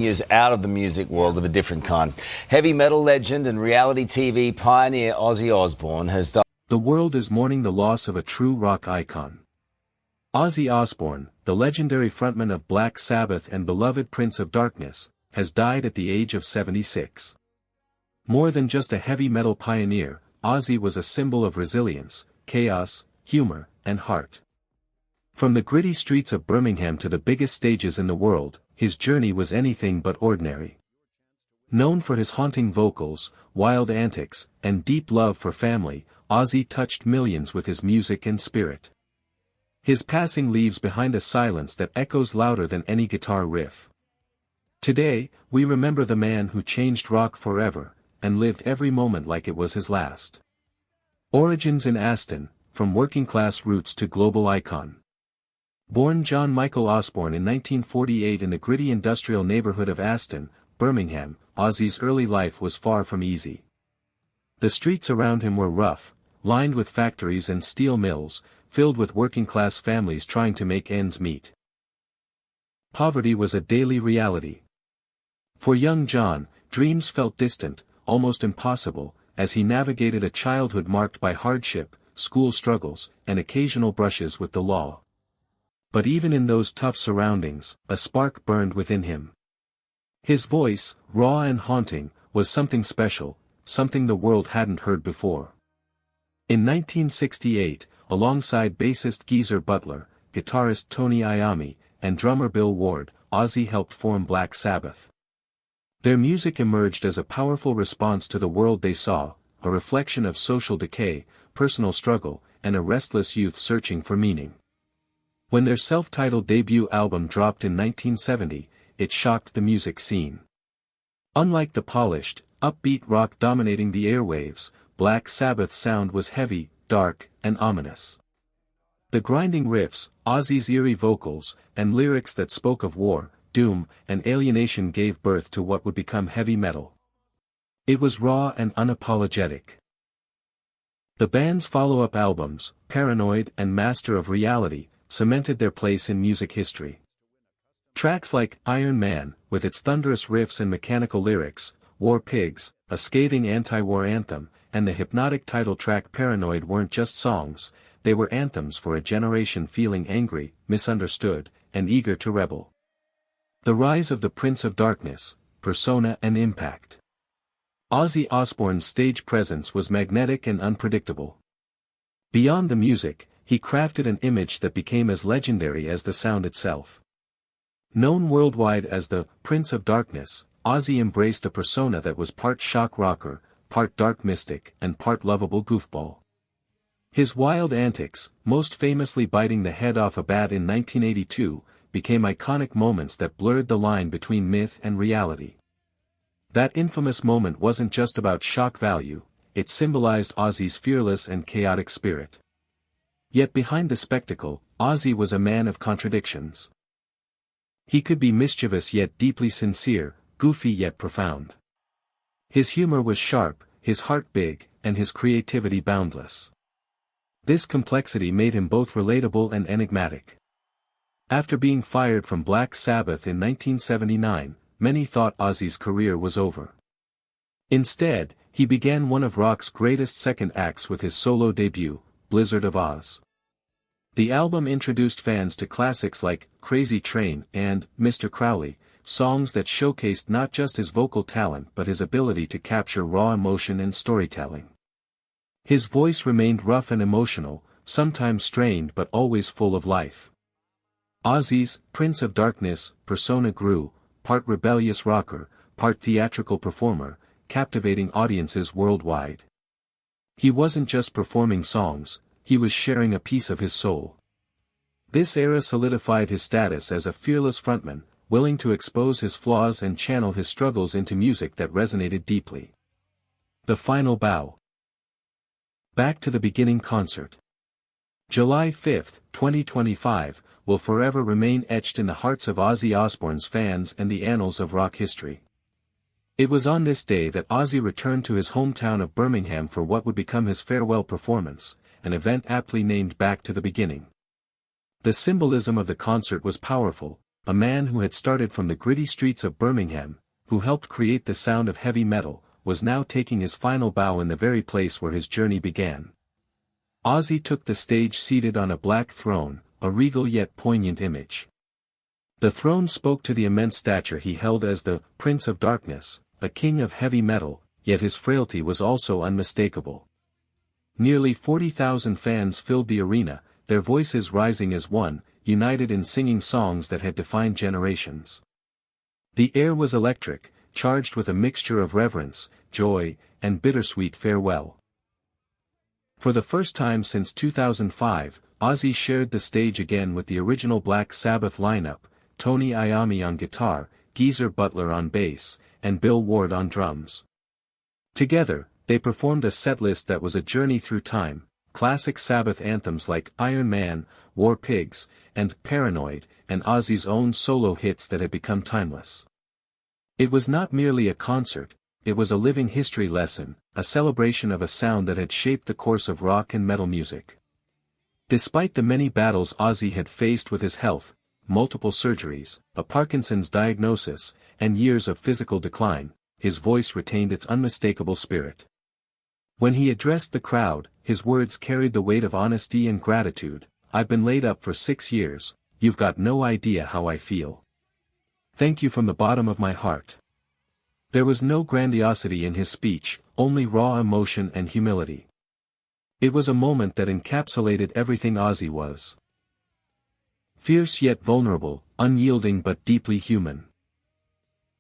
News out of the music world of a different kind. Heavy metal legend and reality TV pioneer Ozzy Osbourne has died. The world is mourning the loss of a true rock icon. Ozzy Osbourne, the legendary frontman of Black Sabbath and beloved Prince of Darkness, has died at the age of 76. More than just a heavy metal pioneer, Ozzy was a symbol of resilience, chaos, humor, and heart. From the gritty streets of Birmingham to the biggest stages in the world, his journey was anything but ordinary. Known for his haunting vocals, wild antics, and deep love for family, Ozzy touched millions with his music and spirit. His passing leaves behind a silence that echoes louder than any guitar riff. Today, we remember the man who changed rock forever, and lived every moment like it was his last. Origins in Aston, from working-class roots to global icon. Born John Michael Osborne in 1948 in the gritty industrial neighborhood of Aston, Birmingham, Ozzy's early life was far from easy. The streets around him were rough, lined with factories and steel mills, filled with working-class families trying to make ends meet. Poverty was a daily reality. For young John, dreams felt distant, almost impossible, as he navigated a childhood marked by hardship, school struggles, and occasional brushes with the law. But even in those tough surroundings, a spark burned within him. His voice, raw and haunting, was something special, something the world hadn't heard before. In 1968, alongside bassist Geezer Butler, guitarist Tony Iommi, and drummer Bill Ward, Ozzy helped form Black Sabbath. Their music emerged as a powerful response to the world they saw, a reflection of social decay, personal struggle, and a restless youth searching for meaning. When their self-titled debut album dropped in 1970, it shocked the music scene. Unlike the polished, upbeat rock dominating the airwaves, Black Sabbath's sound was heavy, dark, and ominous. The grinding riffs, Ozzy's eerie vocals, and lyrics that spoke of war, doom, and alienation gave birth to what would become heavy metal. It was raw and unapologetic. The band's follow-up albums, Paranoid and Master of Reality, cemented their place in music history. Tracks like Iron Man, with its thunderous riffs and mechanical lyrics, War Pigs, a scathing anti-war anthem, and the hypnotic title track Paranoid weren't just songs, they were anthems for a generation feeling angry, misunderstood, and eager to rebel. The rise of the Prince of Darkness, persona and impact. Ozzy Osbourne's stage presence was magnetic and unpredictable. Beyond the music, he crafted an image that became as legendary as the sound itself. Known worldwide as the Prince of Darkness, Ozzy embraced a persona that was part shock rocker, part dark mystic, and part lovable goofball. His wild antics, most famously biting the head off a bat in 1982, became iconic moments that blurred the line between myth and reality. That infamous moment wasn't just about shock value, it symbolized Ozzy's fearless and chaotic spirit. Yet behind the spectacle, Ozzy was a man of contradictions. He could be mischievous yet deeply sincere, goofy yet profound. His humor was sharp, his heart big, and his creativity boundless. This complexity made him both relatable and enigmatic. After being fired from Black Sabbath in 1979, many thought Ozzy's career was over. Instead, he began one of rock's greatest second acts with his solo debut, Blizzard of Oz. The album introduced fans to classics like Crazy Train and Mr. Crowley, songs that showcased not just his vocal talent but his ability to capture raw emotion and storytelling. His voice remained rough and emotional, sometimes strained but always full of life. Ozzy's Prince of Darkness persona grew, part rebellious rocker, part theatrical performer, captivating audiences worldwide. He wasn't just performing songs, he was sharing a piece of his soul. This era solidified his status as a fearless frontman, willing to expose his flaws and channel his struggles into music that resonated deeply. The Final Bow. Back to the Beginning concert. July 5, 2025, will forever remain etched in the hearts of Ozzy Osbourne's fans and the annals of rock history. It was on this day that Ozzy returned to his hometown of Birmingham for what would become his farewell performance, an event aptly named Back to the Beginning. The symbolism of the concert was powerful, a man who had started from the gritty streets of Birmingham, who helped create the sound of heavy metal, was now taking his final bow in the very place where his journey began. Ozzy took the stage seated on a black throne, a regal yet poignant image. The throne spoke to the immense stature he held as the Prince of Darkness, a king of heavy metal, yet his frailty was also unmistakable. Nearly 40,000 fans filled the arena, their voices rising as one, united in singing songs that had defined generations. The air was electric, charged with a mixture of reverence, joy, and bittersweet farewell. For the first time since 2005, Ozzy shared the stage again with the original Black Sabbath lineup, Tony Iommi on guitar, Geezer Butler on bass, and Bill Ward on drums. Together, they performed a setlist that was a journey through time, classic Sabbath anthems like Iron Man, War Pigs, and Paranoid, and Ozzy's own solo hits that had become timeless. It was not merely a concert, it was a living history lesson, a celebration of a sound that had shaped the course of rock and metal music. Despite the many battles Ozzy had faced with his health, multiple surgeries, a Parkinson's diagnosis, and years of physical decline, his voice retained its unmistakable spirit. When he addressed the crowd, his words carried the weight of honesty and gratitude. "I've been laid up for 6 years, you've got no idea how I feel. Thank you from the bottom of my heart." There was no grandiosity in his speech, only raw emotion and humility. It was a moment that encapsulated everything Ozzy was. Fierce yet vulnerable, unyielding but deeply human.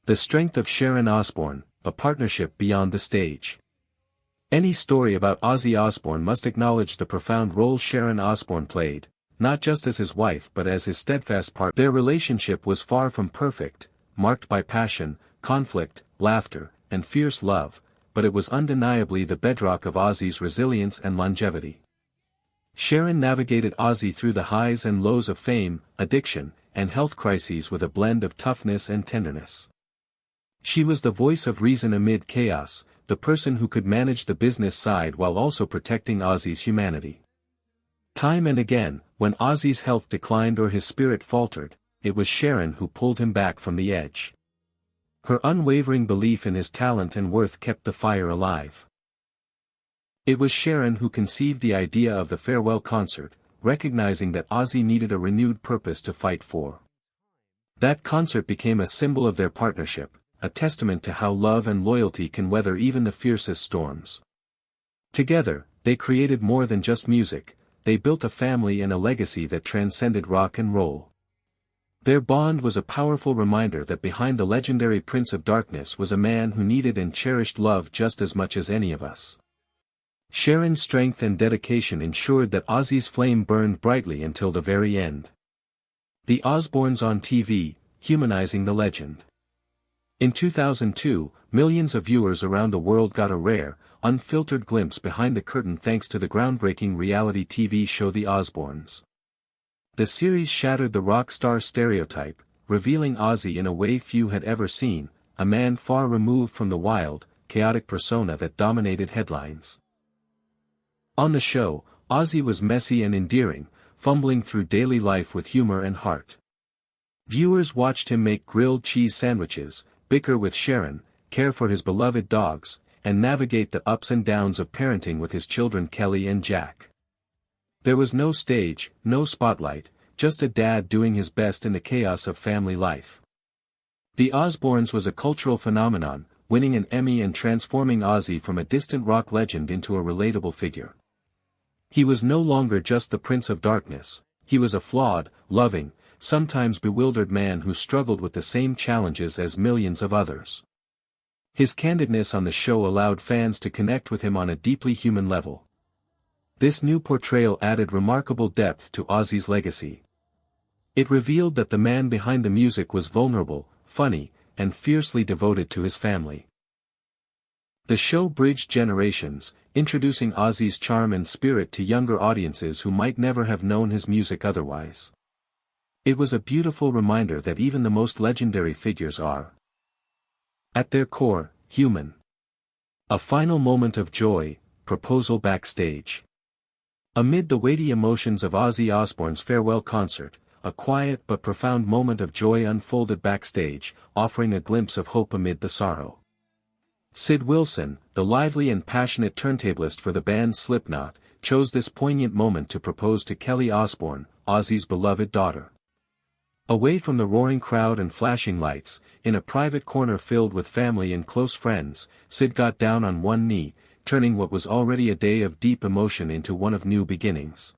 The strength of Sharon Osbourne, a partnership beyond the stage. Any story about Ozzy Osbourne must acknowledge the profound role Sharon Osbourne played, not just as his wife but as his steadfast partner. Their relationship was far from perfect, marked by passion, conflict, laughter, and fierce love, but it was undeniably the bedrock of Ozzy's resilience and longevity. Sharon navigated Ozzy through the highs and lows of fame, addiction, and health crises with a blend of toughness and tenderness. She was the voice of reason amid chaos, the person who could manage the business side while also protecting Ozzy's humanity. Time and again, when Ozzy's health declined or his spirit faltered, it was Sharon who pulled him back from the edge. Her unwavering belief in his talent and worth kept the fire alive. It was Sharon who conceived the idea of the farewell concert, recognizing that Ozzy needed a renewed purpose to fight for. That concert became a symbol of their partnership, a testament to how love and loyalty can weather even the fiercest storms. Together, they created more than just music, they built a family and a legacy that transcended rock and roll. Their bond was a powerful reminder that behind the legendary Prince of Darkness was a man who needed and cherished love just as much as any of us. Sharon's strength and dedication ensured that Ozzy's flame burned brightly until the very end. The Osbournes on TV, humanizing the legend. In 2002, millions of viewers around the world got a rare, unfiltered glimpse behind the curtain thanks to the groundbreaking reality TV show The Osbournes. The series shattered the rock star stereotype, revealing Ozzy in a way few had ever seen, a man far removed from the wild, chaotic persona that dominated headlines. On the show, Ozzy was messy and endearing, fumbling through daily life with humor and heart. Viewers watched him make grilled cheese sandwiches, bicker with Sharon, care for his beloved dogs, and navigate the ups and downs of parenting with his children Kelly and Jack. There was no stage, no spotlight, just a dad doing his best in the chaos of family life. The Osbournes was a cultural phenomenon, winning an Emmy and transforming Ozzy from a distant rock legend into a relatable figure. He was no longer just the Prince of Darkness, he was a flawed, loving, sometimes bewildered man who struggled with the same challenges as millions of others. His candidness on the show allowed fans to connect with him on a deeply human level. This new portrayal added remarkable depth to Ozzy's legacy. It revealed that the man behind the music was vulnerable, funny, and fiercely devoted to his family. The show bridged generations, introducing Ozzy's charm and spirit to younger audiences who might never have known his music otherwise. It was a beautiful reminder that even the most legendary figures are, at their core, human. A final moment of joy, proposal backstage. Amid the weighty emotions of Ozzy Osbourne's farewell concert, a quiet but profound moment of joy unfolded backstage, offering a glimpse of hope amid the sorrow. Sid Wilson, the lively and passionate turntablist for the band Slipknot, chose this poignant moment to propose to Kelly Osbourne, Ozzy's beloved daughter. Away from the roaring crowd and flashing lights, in a private corner filled with family and close friends, Sid got down on one knee, turning what was already a day of deep emotion into one of new beginnings.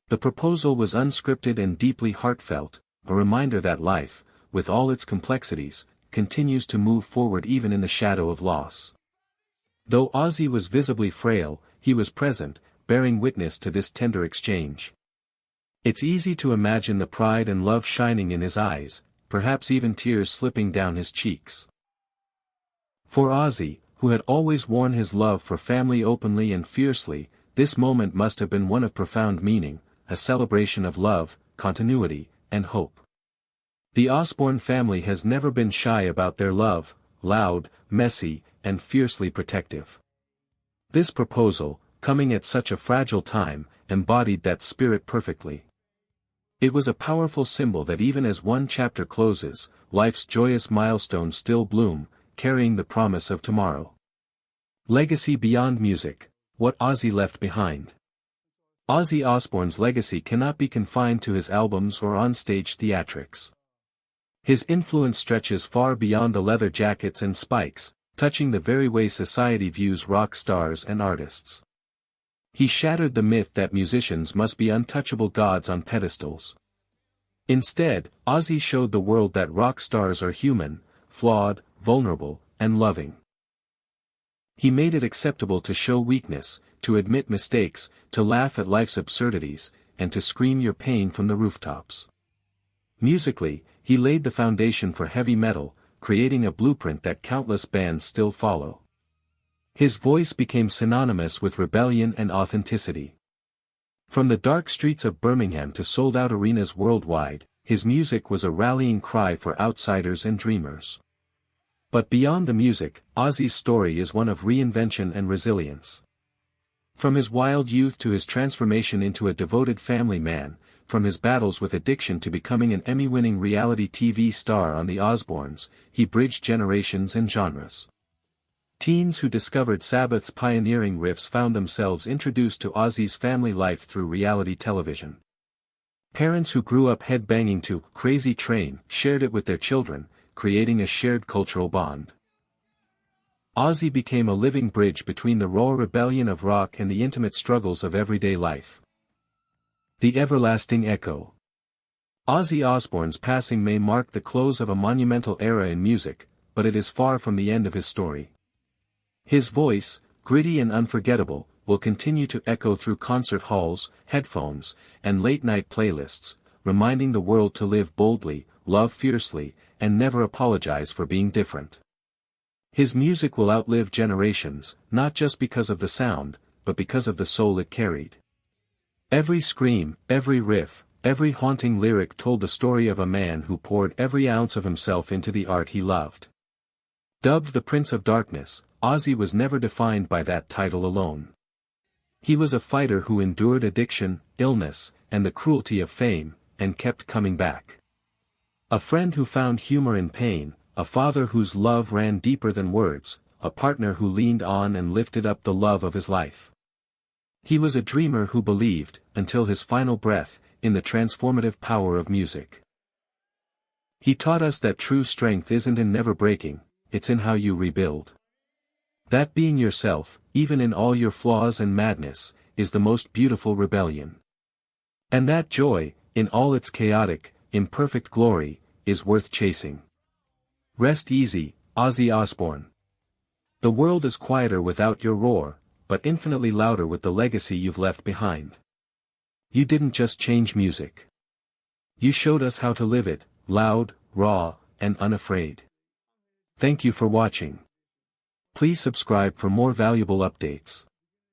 The proposal was unscripted and deeply heartfelt, a reminder that life, with all its complexities, continues to move forward even in the shadow of loss. Though Ozzy was visibly frail, he was present, bearing witness to this tender exchange. It's easy to imagine the pride and love shining in his eyes, perhaps even tears slipping down his cheeks. For Ozzy, who had always worn his love for family openly and fiercely, this moment must have been one of profound meaning, a celebration of love, continuity, and hope. The Osborne family has never been shy about their love, loud, messy, and fiercely protective. This proposal, coming at such a fragile time, embodied that spirit perfectly. It was a powerful symbol that even as one chapter closes, life's joyous milestones still bloom, carrying the promise of tomorrow. Legacy beyond music, what Ozzy left behind. Ozzy Osbourne's legacy cannot be confined to his albums or on-stage theatrics. His influence stretches far beyond the leather jackets and spikes, touching the very way society views rock stars and artists. He shattered the myth that musicians must be untouchable gods on pedestals. Instead, Ozzy showed the world that rock stars are human, flawed, vulnerable, and loving. He made it acceptable to show weakness, to admit mistakes, to laugh at life's absurdities, and to scream your pain from the rooftops. Musically, he laid the foundation for heavy metal, creating a blueprint that countless bands still follow. His voice became synonymous with rebellion and authenticity. From the dark streets of Birmingham to sold-out arenas worldwide, his music was a rallying cry for outsiders and dreamers. But beyond the music, Ozzy's story is one of reinvention and resilience. From his wild youth to his transformation into a devoted family man, from his battles with addiction to becoming an Emmy-winning reality TV star on The Osbournes, he bridged generations and genres. Teens who discovered Sabbath's pioneering riffs found themselves introduced to Ozzy's family life through reality television. Parents who grew up headbanging to Crazy Train shared it with their children, creating a shared cultural bond. Ozzy became a living bridge between the raw rebellion of rock and the intimate struggles of everyday life. The everlasting echo. Ozzy Osbourne's passing may mark the close of a monumental era in music, but it is far from the end of his story. His voice, gritty and unforgettable, will continue to echo through concert halls, headphones, and late-night playlists, reminding the world to live boldly, love fiercely, and never apologize for being different. His music will outlive generations, not just because of the sound, but because of the soul it carried. Every scream, every riff, every haunting lyric told the story of a man who poured every ounce of himself into the art he loved. Dubbed the Prince of Darkness, Ozzy was never defined by that title alone. He was a fighter who endured addiction, illness, and the cruelty of fame, and kept coming back. A friend who found humor in pain, a father whose love ran deeper than words, a partner who leaned on and lifted up the love of his life. He was a dreamer who believed, until his final breath, in the transformative power of music. He taught us that true strength isn't in never breaking, it's in how you rebuild. That being yourself, even in all your flaws and madness, is the most beautiful rebellion. And that joy, in all its chaotic, imperfect glory, is worth chasing. Rest easy, Ozzy Osbourne. The world is quieter without your roar, but infinitely louder with the legacy you've left behind. You didn't just change music. You showed us how to live it, loud, raw, and unafraid. Thank you for watching. Please subscribe for more valuable updates.